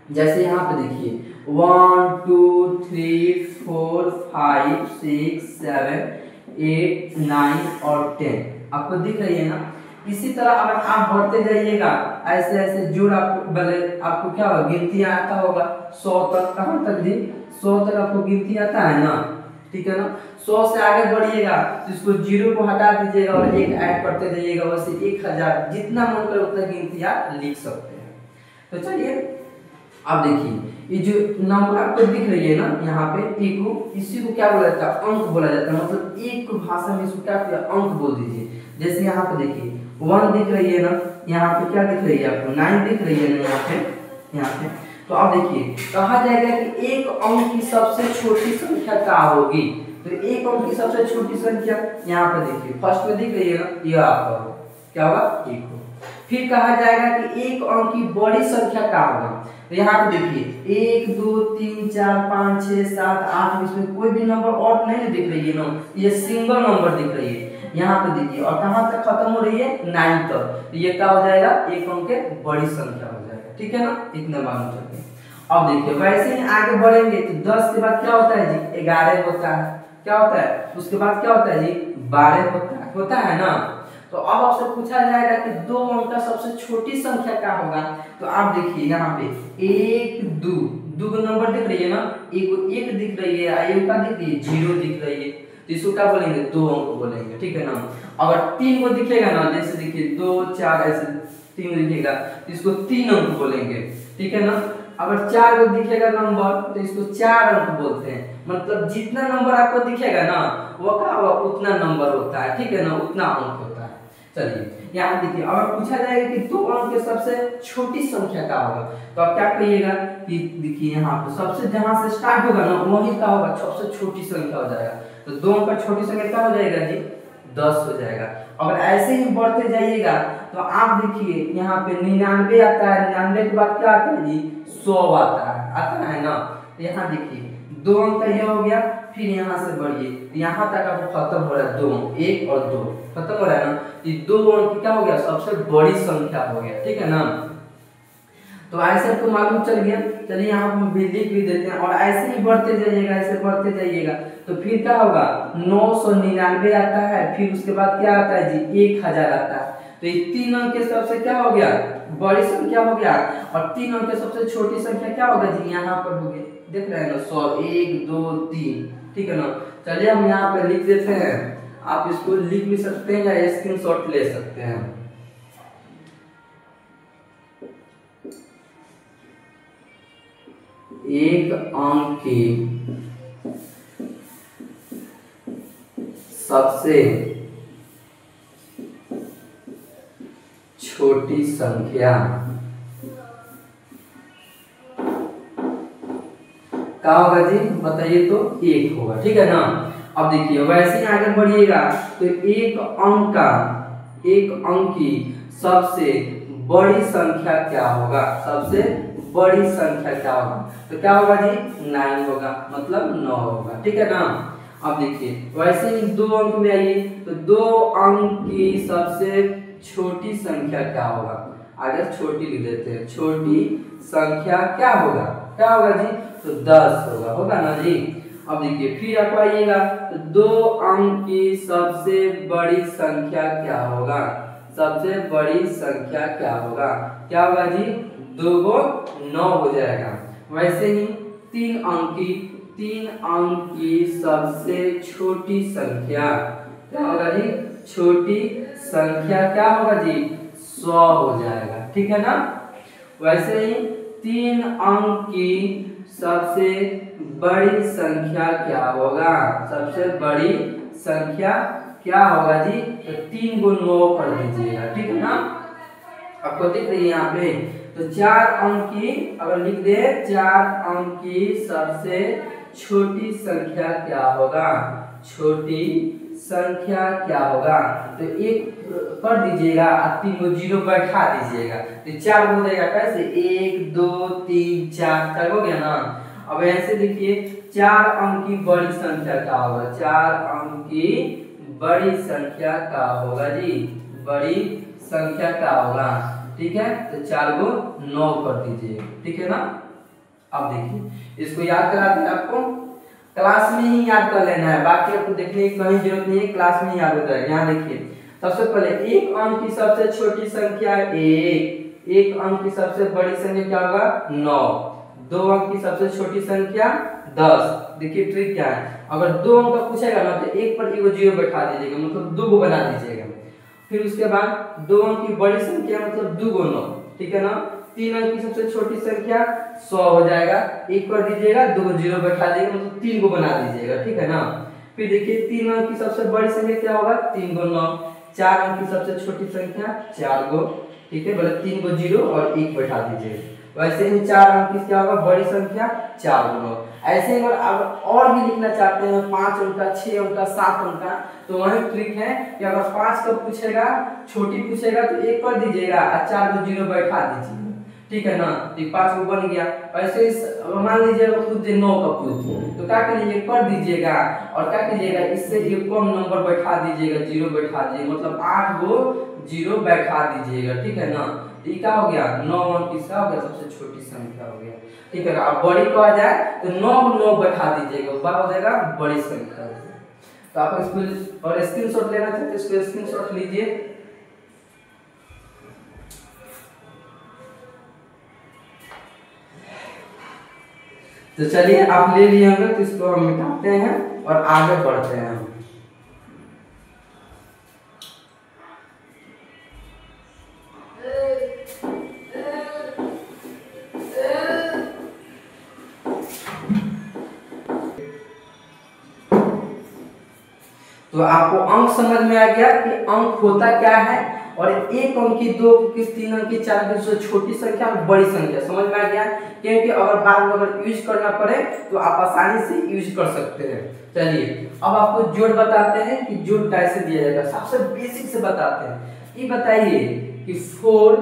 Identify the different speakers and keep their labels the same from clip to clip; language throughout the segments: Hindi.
Speaker 1: जैसे यहाँ पे देखिए 1 2 3 4 5 6 7 8 9 और 10 आपको दिख रही है ना। इसी तरह अगर आप बढ़ते जाइएगा ऐसे ऐसे जोड़ आपको भले आपको क्या होगा गिनती आता होगा 100 तक। कहाँ तक जी 100 तक आपको गिनती आता है ना, ठीक है ना। 100 से आगे बढ़िएगा तो इसको जीरो को हटा दीजिएगा और एक ऐड करते जाइएगा, वैसे 1000 जितना मन करे उतना गिनती आप लिख सकते हैं। तो चलिए अब देखिए ये जो नंबर आपको दिख रही है ना यहाँ पे एको, इसी को क्या बोला जाता है अंक बोला जाता है। मतलब एक भाषा में इसको क्या किया अंक बोल दीजिए। जैसे यहाँ पे देखिए 1 दिख रही है ना, यहाँ पे क्या दिख रही है आपको 9 दिख रही है ना यहाँ पे। तो अब देखिए कहा जाएगा कि एक अंक की सबसे छोटी संख्या क्या होगी। तो एक अंक की सबसे छोटी संख्या यहाँ पे देखिए फर्स्ट में दिख रही है ना, यह आपका हो क्या होगा एक हो। फिर कहा जाएगा कि एक अंक की बड़ी संख्या क्या होगा। तो यहाँ पे देखिए 1 2 3 4 5 6 7 8, इसमें कोई भी नंबर और नहीं दिख रही है ना, ये सिंगल नंबर दिख रही है यहाँ पे देखिए। और कहाँ तक खत्म हो रही है 9 तक। तो ये क्या हो जाएगा एक अंक के बड़ी संख्या हो जाएगा, ठीक है ना। इतना मालूम चलिए। अब देखिए वैसे ही आगे बढ़ेंगे तो 10 के बाद क्या होता है जी 11 होता है, क्या होता है उसके बाद क्या होता है जी 12 होता है ना। तो अब आपसे पूछा जाएगा कि दो अंक का सबसे छोटी संख्या क्या होगा। तो आप देखिए यहाँ पे 1 2 दो नंबर दिख रही है ना, एक दिख रही है, एक का दिख रही है 0 दिख रही है। तो इसको क्या बोलेंगे दो अंक बोलेंगे, ठीक है ना। अगर 3 को दिखेगा ना, जैसे देखिए 2 4 ऐसे 3 दिखेगा तो इसको 3 अंक बोलेंगे, ठीक है ना। अगर 4 को दिखेगा नंबर तो इसको 4 अंक बोलते हैं। मतलब जितना नंबर आपको दिखेगा ना वो क्या होगा उतना नंबर होता है, ठीक है ना, उतना अंक होता है। चलिए यहाँ देखिए अगर पूछा जाएगा कि दो अंक के सबसे छोटी संख्या क्या होगा, तो आप क्या कहिएगा कि देखिए यहाँ पे सबसे जहां से स्टार्ट होगा ना वही क्या होगा सबसे छोटी संख्या हो जाएगा। तो दो अंक का छोटी संख्या क्या हो जाएगा जी 10 हो जाएगा। अगर ऐसे ही बढ़ते जाइएगा तो आप देखिए यहाँ पे 99 आता है, 99 के बाद क्या आता है जी 100 आता है ना। तो यहाँ देखिए दो अंक का यह हो गया, फिर यहाँ से बढ़िए यहाँ तक आपको खत्म हो रहा है 2 1 और 2 खत्म हो रहा है ना। ये 2 अंक क्या हो गया सबसे बड़ी संख्या हो गया, ठीक है ना। तो ऐसे आपको मालूम चल गया। चलिए यहाँ हम भी लिख भी देते हैं। और ऐसे ही बढ़ते जाइएगा, ऐसे बढ़ते जाइएगा तो फिर क्या होगा 999 आता है, फिर उसके बाद क्या आता है जी 1000 आता है। तो ये 3 अंक के सबसे क्या हो गया बड़ी संख्या हो गया, और 3 अंक के सबसे छोटी संख्या क्या होगा जी यहाँ पर हो गया, देख रहे हैं ना 100 1 2 3, ठीक है ना। चलिए हम यहाँ पे लिख देते हैं, आप इसको लिख भी सकते हैं या स्क्रीनशॉट ले सकते हैं। एक अंक की सबसे छोटी संख्या क्या होगा जी बताइए, तो 1 होगा, ठीक है ना। अब देखिए वैसे ही आगे बढ़िएगा तो एक अंक की सबसे बड़ी संख्या क्या होगा, सबसे बड़ी संख्या क्या होगा। तो क्या होगा जी 9 होगा, मतलब 9 होगा, ठीक है ना। अब देखिए वैसे ही 2 अंक में आइए तो 2 अंक की सबसे छोटी संख्या क्या होगा। आगे छोटी लिख देते हैं, छोटी संख्या क्या होगा जी तो 10 होगा ना जी। अब देखिए फिर आप आइएगा तो 2 अंक की सबसे बड़ी संख्या क्या होगा, सबसे बड़ी संख्या क्या होगा जी 2 9 हो जाएगा। वैसे ही 3 अंक की सबसे छोटी संख्या क्या होगा जी, छोटी संख्या क्या होगा जी 100 हो जाएगा, ठीक है ना। वैसे ही 3 अंक की सबसे बड़ी संख्या क्या होगा, सबसे बड़ी संख्या क्या होगा जी तो 3 को 9 कर दीजिएगा, ठीक है ना। आपको दिख रही है यहाँ पे। तो 4 अंक की अगर लिख दे 4 अंक की सबसे छोटी संख्या क्या होगा, छोटी संख्या क्या होगा। तो 1 कर दीजिएगा और 3 को 0 बैठा दीजिएगा तो 4 हो जाएगा। कैसे 1 2 3 4 हो गया ना। अब ऐसे देखिए 4 अंक की बड़ी संख्या क्या होगा, 4 अंक की बड़ी संख्या क्या होगा जी, बड़ी संख्या क्या होगा, ठीक है। तो 4 को 9 कर दीजिए, ठीक है ना। अब देखिए इसको याद कराते हैं आपको, क्लास में ही याद कर लेना है, बाकी आपको देखने की कहीं जरूरत नहीं है, क्लास में ही याद होता है। यहाँ देखिए सबसे पहले एक अंक की सबसे छोटी संख्या 1, एक अंक की सबसे बड़ी संख्या क्या होगा 9, 2 अंक की सबसे छोटी संख्या 10। देखिए ट्रिक क्या है, अगर 2 अंक का पूछेगा ना तो एक पर एगो जीरो बैठा दीजिएगा, मतलब 2 को बना दीजिएगा। फिर उसके बाद 2 अंक की बड़ी संख्या मतलब 2 गुना 9, ठीक है ना। 3 अंक की सबसे छोटी संख्या 100 हो जाएगा, एक कर दीजिएगा, 2 जीरो बैठा दीजिएगा, मतलब 3 को बना दीजिएगा, ठीक है ना। फिर देखिए 3 अंक की सबसे बड़ी संख्या क्या होगा 3 गुना 9, 4 अंक की सबसे छोटी संख्या 4 गो, ठीक है, मतलब 3 को जीरो और 1 बैठा दीजिएगा। वैसे ही 4 अंक की क्या होगा बड़ी संख्या 4 गुना। ऐसे ही अगर और भी लिखना चाहते हैं 5 अंक का, 6 अंक का, 7 अंक का, तो वही ट्रिक है कि अगर 5 का पूछेगा, छोटी पूछेगा तो 1 कर दीजिएगा और 4 को जीरो बैठा दीजिएगा, ठीक है ना। तो 5 को बन गया। ऐसे मान लीजिए खुद 9 का पूछे तो क्या करिए कर दीजिएगा, और क्या कीजिएगा इससे एक कम नंबर बैठा दीजिएगा, जीरो बैठा दीजिएगा, मतलब 8 को जीरो बैठा दीजिएगा, ठीक है ना। ये क्या हो गया 9 अंक की हो गया सबसे छोटी संख्या हो गया, ठीक है ना। अब बड़ी को आ जाए तो 9 को 9 बैठा दीजिएगा, ऊपर हो जाएगा बड़ी संख्या। तो आप इसको और स्क्रीनशॉट लेना चाहते हैं, इसको स्क्रीनशॉट लीजिए। तो चलिए आप ले लिए होंगे, तो इसको हम मिटाते हैं और आगे बढ़ते हैं। तो आपको अंक समझ में आ गया कि अंक होता क्या है, और एक अंक की, 2 की, 3 अंक की, 4 की जो छोटी संख्या और बड़ी संख्या समझ में आ गया। क्योंकि अगर बाद में अगर यूज करना पड़े तो आप आसानी से यूज कर सकते हैं। चलिए अब आपको जोड़ बताते हैं कि जोड़ कैसे दिया जाएगा, सबसे बेसिक से बताते हैं। ये बताइए कि 4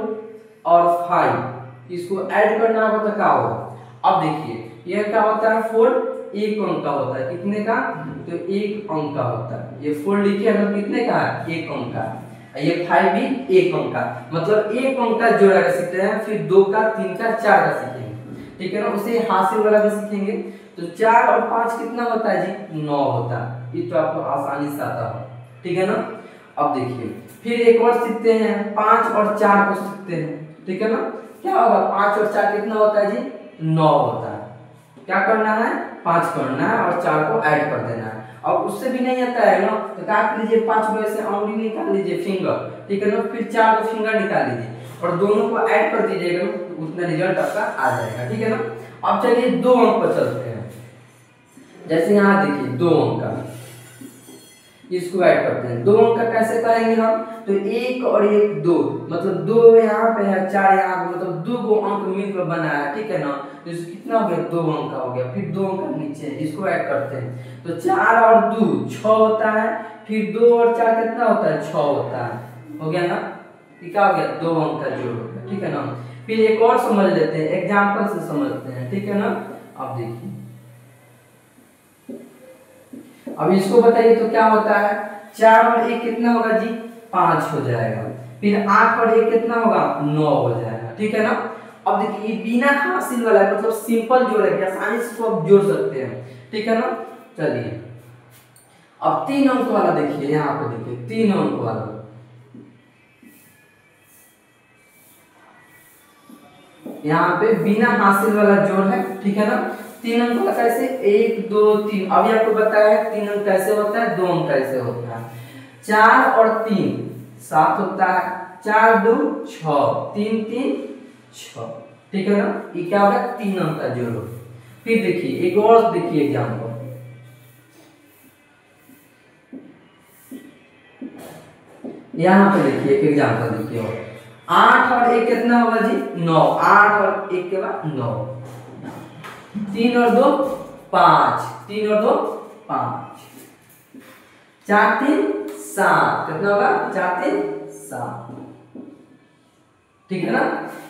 Speaker 1: और 5 इसको ऐड करना होगा तो क्या होगा। अब देखिए यह क्या होता है 4 एक अंक का होता है, कितने का तो 1 अंक का होता है। ये 4 लिखिए अगर कितने का है 1 अंक का, ये 5 भी 1 अंक का, मतलब 1 अंक का जोड़ा का सीखते हैं, फिर 2 का, 3 का, 4 का सीखेंगे, ठीक है ना। उसे हासिल वाला भी सीखेंगे। तो 4 और 5 कितना होता है जी 9 होता है, ये तो आपको आसानी से आता है, ठीक है ना। अब देखिए फिर एक और सीखते हैं, 5 और 4 को सीखते हैं, ठीक है ना। क्या होगा 5 और 4 कितना होता है जी 9 होता है। क्या करना है 5 करना है और 4 को ऐड कर देना है। अब उससे भी नहीं आता है ना तो काट लीजिए 5 में से अंगुली निकाल लीजिए फिंगर, ठीक है ना। फिर 4 को फिंगर निकाल लीजिए और दोनों को ऐड कर दीजिएगा, तो उतना रिजल्ट आपका आ जाएगा, ठीक है ना। अब चलिए 2 अंक पर चलते हैं। जैसे यहाँ देखिए 2 अंक का, इसको ऐड करते हैं। 2 अंक का कैसे करेंगे हम, तो 1 और 1 2, मतलब 2 यहाँ पे है 4 यहाँ पे, मतलब 2 को अंक मिलकर बना है, ठीक है ना। तो इसको कितना हो गया 2 अंक का हो गया। फिर 2 अंक का नीचे इसको ऐड करते हैं, तो 4 और 2 6 होता है, फिर 2 और 4 कितना होता है 6 होता है, हो गया ना। क्या हो गया 2 अंक का जोड़ हो गया, ठीक है ना। फिर एक और समझ लेते हैं, एग्जाम्पल से समझते हैं, ठीक है ना। अब देखिए अब इसको बताइए तो क्या होता है 4 और 1 कितना होगा जी 5 हो जाएगा, फिर 8 और 1 कितना होगा 9 हो जाएगा, ठीक है ना। अब देखिए ये बिना हासिल वाला है, मतलब सिंपल जोड़ है, आसानी से इसको आप जोड़ सकते हैं, ठीक है ना। चलिए अब 3 अंक वाला देखिए, यहाँ पे देखिए 3 अंक वाला, यहाँ पे बिना हासिल वाला जोड़ है, ठीक है ना। 3 अंक वाला कैसे 1 2 3, अभी आपको बताया 3 अंक कैसे होता है, 2 अंक कैसे होता है। 4 और 3 7 होता है, 4 2 6, 3 3 6, ठीक है ना। ये क्या होगा 3 अंक का जोड़। फिर देखिए एक और देखिए एग्जाम्पल, यहाँ पे देखिए एक एग्जाम्पल देखिए, 8 और 1 कितना होगा जी 9, 8 और 1 के बाद 9, 3 और 2 5, 3 और 2 5, 4 3 7, कितना होगा 4 3 7, ठीक है ना।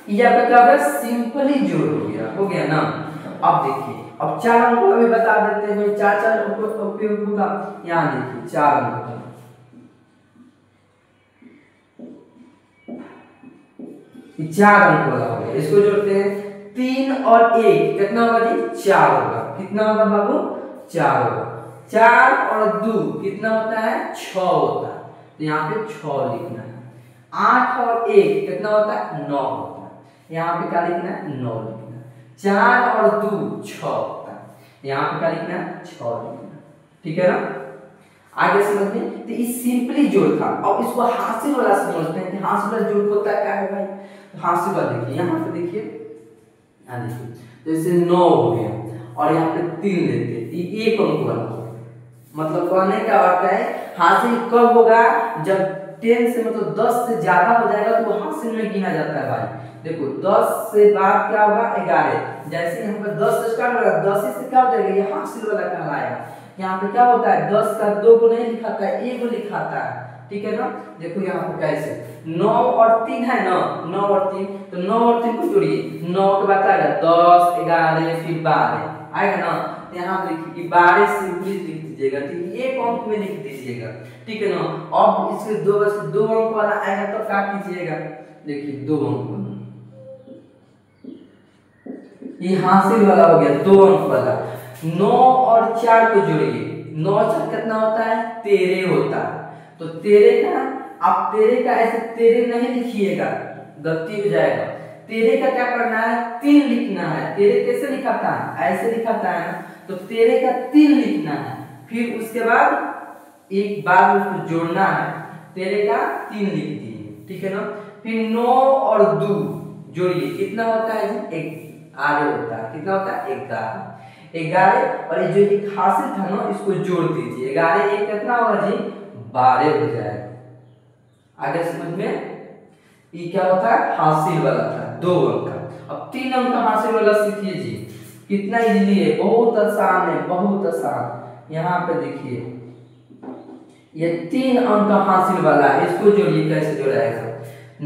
Speaker 1: ये आपका क्या होगा सिंपली जोड़ हो गया ना। अब देखिए अब 4 अंकों का भी बता देते हैं, 4 अंकों का उपयोग होगा। यहाँ देखिए 4 अंकों का, ये 4 अंक वाला हो गया, इसको जोड़ते हैं 3 और 1 कितना होगा जी? 4 होगा। कितना होगा बाबू? 4 होगा। 4 और 2 कितना होता है? 6 होता है, तो यहाँ पे 6 लिखना है। 8 और 1 कितना होता है? 9 होता है, यहाँ पे क्या लिखना है? 9 लिखना है। 4 और 2 6 होता है, यहाँ पे क्या लिखना है? 6 लिखना है। ठीक है ना? आगे समझ में। तो ये सिंपली जोड़ था। अब इसको हासिल वाला समझते हैं कि हासिल वाला जोड़ होता है क्या है भाई? तो हासिल वाला देखिए, यहाँ पे देखिए, यहाँ देखिए, जैसे 9 हो गया और यहाँ पे 3 लेते हैं, ये 1 अंक वाला हो गया। मतलब कहने का अर्थ है हासिल कब होगा? जब 10 से मतलब 10 से ज्यादा हो जाएगा तो वो हासिल में गिना जाता है भाई। देखो 10 से बाद क्या होगा? 11। जैसे यहाँ पे 10 से स्टार्ट होगा, 10 से क्या हो जाएगा? ये हासिल वाला कहलाएगा। यहाँ पे क्या होता है? 10 का 2 को नहीं लिखाता है, 1 को लिखाता है। ठीक है ना? देखो यहाँ पे कैसे 9 और 3 है ना, 9 और 3, तो 9 और 3 को जोड़िए, 9 के बाद आएगा 10, 11, फिर 12 आएगा ना। तो यहाँ पे देखिए कि 12 सिंपली लिख दीजिएगा, ठीक है? 1 अंक में लिख दीजिएगा, ठीक है ना? अब इसके 2 अंक वाला आएगा तो क्या कीजिएगा? देखिए 2 अंक वाला, ये हासिल वाला हो गया 2 अंक वाला। 9 और 4 को जोड़िए, 9 4 कितना होता है? 13 होता है। तो 13 का आप 13 का ऐसे 13 नहीं लिखिएगा, गलती हो जाएगा। 13 का क्या करना है? 3 लिखना है। 13 कैसे लिखाता है? ऐसे लिखाता है ना, तो 13 का 3 लिखना है। फिर उसके बाद एक बार उसको जोड़ना है, 13 का 3 लिख दिए, ठीक है ना? फिर 9 और 2 जोड़िए, कितना होता है जी? 1 आगे होता है, कितना होता है? 11 और ये जो एक हासिल था ना, इसको जोड़ दीजिए, 11 1 कितना होगा जी? 12 हो जाएगा। आगे समझ में। ये क्या होता है? हासिल वाला था 2 अंक का। अब 3 अंक का हासिल वाला सीखिए जी, कितना इजीली है, बहुत आसान है, बहुत आसान। यहाँ पे देखिए ये 3 अंक का हासिल वाला है, इसको जोड़िए, कैसे जोड़ाएगा?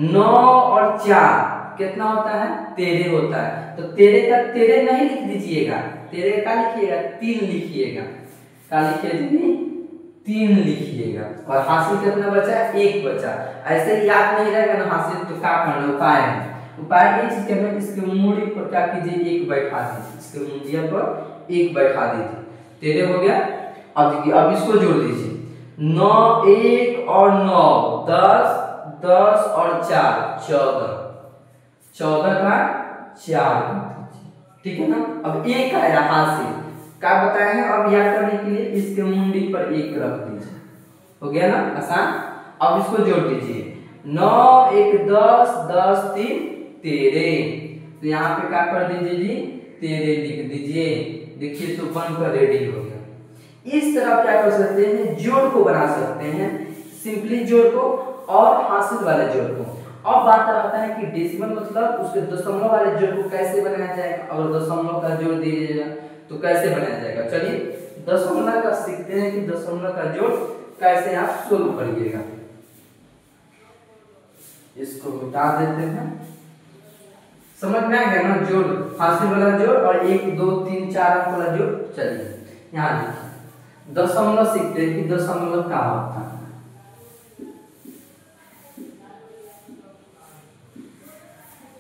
Speaker 1: 9 और 4 कितना होता है? 13 होता है। तो 13 का 13 नहीं लिख दीजिएगा, 13 का लिखिएगा 3 लिखिएगा, क्या लिखिए? 3 लिखिएगा। और हासिल कितना बचा? 1 बचा। ऐसे ही याद नहीं रहेगा ना हासिल, तो क्या करना? उपाय है, उपाय ये चीज करना, इसके मूड़ी पर क्या कीजिए? 1 बैठा दीजिए, इसके मूड़िया पर 1 बैठा दीजिए, 13 हो गया। अब देखिए, अब इसको जोड़ दीजिए, 9 1 और 9 10, 10 और 4 14, 14 का 4, ठीक है ना? अब 1 आया हासिल, क्या बताए हैं? अब याद करने के लिए इसके मुंडी पर 1 रख दीजिए, हो गया ना आसान। अब इसको जोड़ दीजिए, 9 1 10, 10 3 13, तो यहाँ पे क्या कर दीजिए जी? 13 लिख दीजिए। देखिए तो बनकर रेडी हो गया। इस तरह क्या कर सकते हैं? जोड़ को बना सकते हैं, सिंपली जोड़ को और हासिल वाले जोड़ को। अब बात आता है कि डेसिमल मतलब उसके दशमलव वाले जोड़ को कैसे बनाया जाएगा। अगर दशमलव का जोड़ दीजिएगा तो कैसे बनाया जाएगा? चलिए दशमलव का सीखते हैं कि दशमलव का जोड़ कैसे आप सोल्व करिएगा। इसको मिटा देते हैं, समझ में आ गया ना? जोड़, हासिल वाला जोड़ और 1 2 3 4 अंक वाला जोड़। चलिए यहाँ देखिए, दशमलव सीखते हैं कि दशमलव क्या होता है।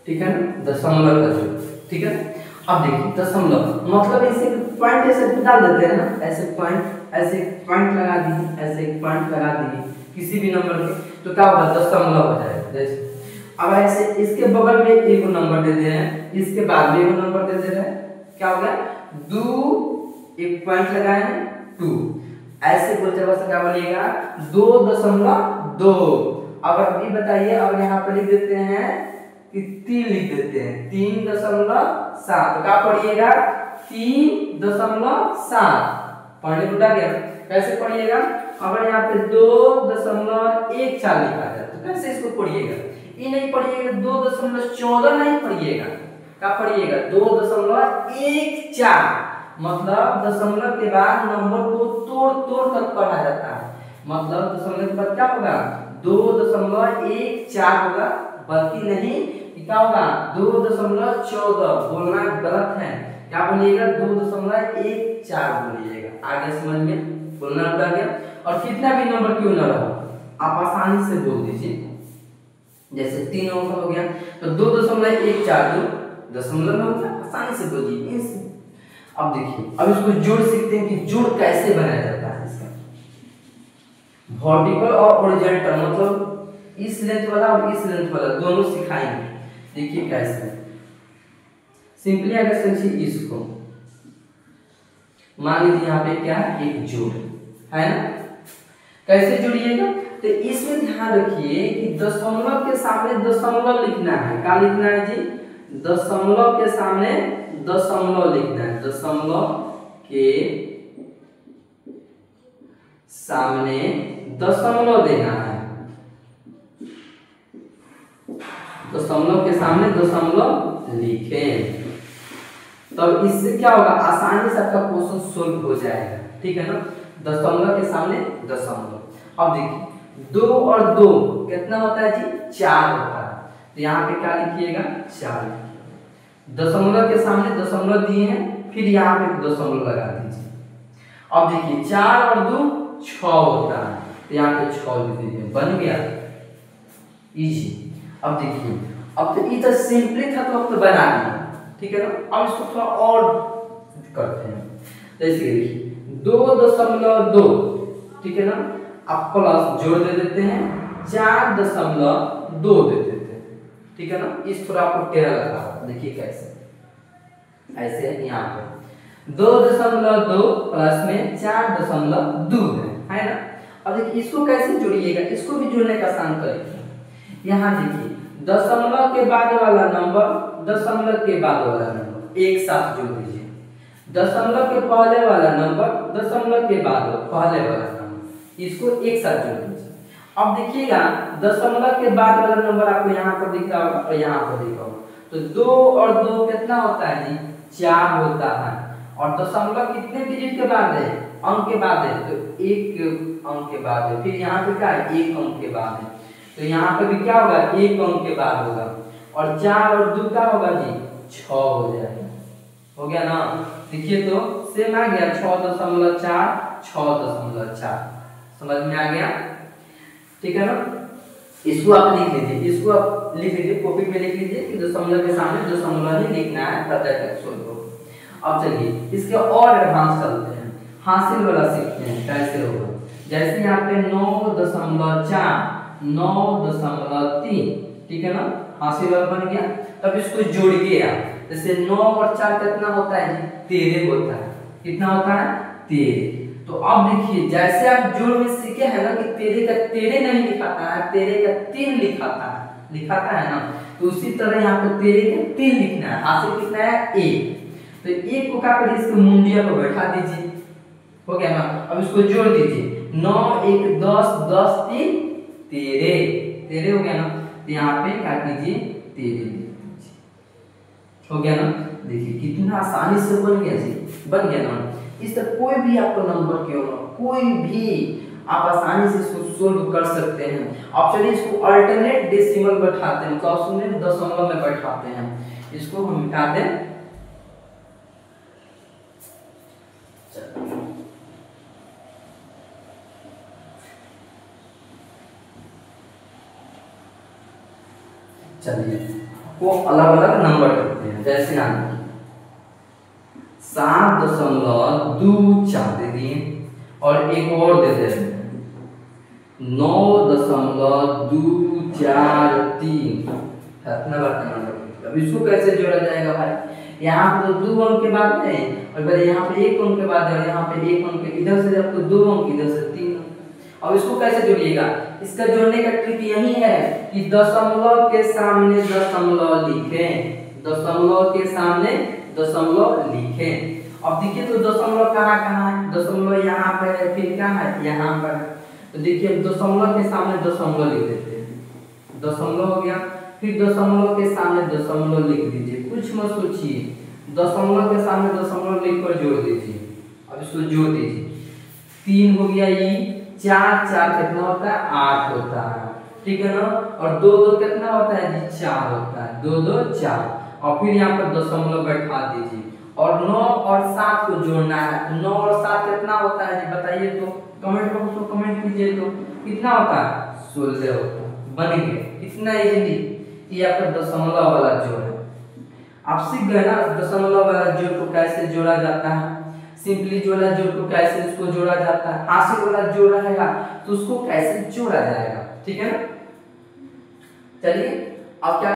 Speaker 1: ठीक है ना? दशमलव का जोड़, ठीक है। अब देखिए दशमलव मतलब ऐसे पॉइंट ऐसे डाल देते हैं ना, ऐसे पॉइंट लगा दीजिए, ऐसे पॉइंट लगा दीजिए किसी भी नंबर के, तो क्या होगा? दशमलव हो जाएगा। जैसे अब ऐसे इसके बगल में एक नंबर दे दे रहे हैं, इसके बाद में एक नंबर दे दे रहे हैं, क्या हो गया? 2 एक पॉइंट लगाए हैं 2, ऐसे बोलते वक्त क्या बनेगा? 2.2। अगर ये बताइए, अगर यहाँ पर लिख देते हैं कि 3 लिख देते हैं, 3.7, तो क्या पढ़िएगा? 3.7 पढ़ने टूटा गया, कैसे पढ़िएगा? अगर यहाँ पे 2.14 लिखा जाए तो कैसे इसको पढ़िएगा? ये नहीं पढ़िएगा 2.14 नहीं पढ़िएगा, क्या पढ़िएगा? 2.14, मतलब दशमलव के बाद नंबर को तोड़ कर पढ़ा जाता है। मतलब दशमलव के बाद क्या होगा? 2.14 होगा, बल्कि नहीं क्या होगा? 2.14। बोलना गलत है, क्या बोलिएगा? 2.14 बोलिएगा। आगे समझ में, बोलना उड़ा गया। और कितना भी नंबर क्यों ना रहो, आप आसानी से बोल दीजिए। जैसे 3 अंक हो गया तो 2.14 2 दशमलव में होता है, आसानी से खोजिए। अब देखिए, अब इसको जोड़ सीखते हैं कि जोड़ कैसे बनाया जाता है इसका। वर्टिकल और हॉरिजॉन्टल मतलब इस लेंथ वाला और इस लेंथ वाला दोनों सिखाएंगे। देखिए कैसे, सिंपली अगर समझिए इसको, मान लीजिए यहाँ पे क्या है, एक जोड़ है ना, कैसे जोड़िएगा, तो इसमें ध्यान रखिए कि दशमलव के सामने दशमलव लिखना है। क्या लिखना है जी, दशमलव के सामने दशमलव लिखना है, दशमलव के सामने दशमलव देना है, दशमलव के सामने दशमलव लिखें, तब इससे क्या होगा, आसानी से आपका क्वेश्चन सोल्व हो जाएगा। ठीक है ना, दशमलव के सामने दशमलव। अब देखिए 2 और 2 कितना होता है जी, 4 होता है, तो यहाँ पे क्या लिखिएगा, 4। दशमलव के सामने दशमलव दिए हैं, फिर यहाँ पे दशमलव लगा दीजिए। अब देखिए 4 और 2 6 होता है, तो यहाँ पे 6 लिख दीजिए, बन गया, इजी। अब देखिए, अब तो ये तो सिंपली था, तो अब तो बना लिया। ठीक है ना, अब इसको थोड़ा और करते हैं। जैसे देखिए 2.2, ठीक है ना, आप प्लस जोड़ दे देते हैं, 4.2 दे देते हैं। ठीक है ना, इस थोड़ा आपको टेढ़ा लगा, देखिए कैसे, ऐसे यहाँ पे 2.2 प्लस में 4.2 है ना। अब देखिए इसको कैसे जोड़िएगा, इसको भी जोड़ने का आसान तरीका, यहाँ देखिए दशमलव के बाद वाला नंबर, दशमलव के बाद वाला नंबर एक साथ जोड़ दीजिए, दशमलव के पहले वाला नंबर, दशमलव के बाद पहले वाला नंबर, इसको एक साथ जोड़ दीजिए। अब देखिएगा दशमलव के बाद वाला नंबर आपको यहाँ पर दिख रहा होगा और यहाँ पर दिख रहा होगा, तो 2 और 2 कितना होता है जी, 4 होता है। और दशमलव कितने डिजिट के बाद है, अंक के बाद है, तो 1 अंक के बाद है, फिर यहाँ पे क्या है, 1 अंक के बाद है, तो यहाँ पे भी क्या होगा, 1 अंक के बाद होगा, और 4 और 2 क्या होगा जी, 6 हो जाएगा। हो गया ना, देखिए तो सेम आ गया, 6.4 6.4, समझ में आ गया। ठीक है ना, इसको आप लिख लीजिए, इसको आप लिख लीजिए, कॉपी में लिख लीजिए कि दशमलव के सामने दशमलव ही लिखना है, तब तक सोल्व हो। अब चलिए इसके और एडवांस चलते हैं, हासिल वाला सीखते हैं कैसे होगा। जैसे यहाँ पे 9.4 9.3, ठीक है ना, हासिल वाला बन गया। तब इसको जोड़िए आप, जैसे 9 और 4 कितना होता है जी, 13 होता है, कितना होता है, 13। तो अब देखिए जैसे आप जोड़ में सीखे हैं ना कि 13 का 13 नहीं लिखाता है, 13 का 3 लिखाता है ना, तो उसी तरह यहाँ पे 13 का 3 लिखना है, हासिल कितना है 1, तो 1 को क्या करिए, इसको मुंडिया पर बैठा दीजिए, हो गया ना। अब इसको जोड़ दीजिए, 9 1 10 10 3 13 हो गया ना, तो यहाँ पे क्या कीजिए, 13 हो गया ना। देखिए कितना आसानी से बन गया जी, बन गया ना। इस तरह कोई भी आपको नंबर क्यों ना, कोई भी आप आसानी से इसको सोल्व कर सकते हैं। आप चलिए इसको अल्टरनेट डेसिमल बैठाते हैं, मतलब ऑप्शन दशमलव में बैठाते हैं, इसको हम मिटा दें। चलिए को अलग अलग नंबर करते हैं, जैसे यहाँ 7.24 दे दिए, और एक और दे देते हैं 9.243, इतना बड़ा नंबर। अब इसको कैसे जोड़ा जाएगा भाई, यहाँ पे तो 2 अंक के बाद है, और यहाँ पे 1 अंक के बाद है, और यहाँ पे 1 अंक, इधर से आपको 2 अंक, इधर से 3 अंक। अब इसको कैसे जोड़िएगा, इसका जोड़ने का ट्रिक यही है कि दशमलव के सामने दशमलव लिखें, दशमलव के सामने दशमलव लिखें। अब देखिए तो दशमलव कहाँ है, दशमलव यहाँ पर है, फिर क्या है, यहाँ पर है, तो देखिए दशमलव के सामने दशमलव लिख देते हैं, दशमलव हो गया, फिर दशमलव के सामने दशमलव लिख दीजिए, कुछ मत सोचिए, दशमलव के सामने दशमलव लिख कर जोड़ दीजिए। अब इसको जोड़ दीजिए, 3 हो गया, ये 4 4 कितना होता है, 8 होता है, ठीक है ना, और 2 2 कितना होता है जी, 4 होता है, 2 2 4, और फिर यहाँ पर दशमलव बैठा दीजिए, और 9 और 7 को जोड़ना है। 9 और 7 कितना होता है जी, बताइए तो, कमेंट बॉक्स में कमेंट कीजिए तो, कितना होता है, 16 होता है, बन गया, कितना इजीली, ये आपका दशमलव वाला जोड़ है। आप सीख गए ना दशमलव वाला जोड़ को कैसे जोड़ा जाता है, सिंपली वाला जोड़ को कैसे उसको जोड़ा जाता है, हासिल वाला जोड़ रहेगा तो उसको कैसे जोड़ा जाएगा। ठीक है ना। चलिए अब क्या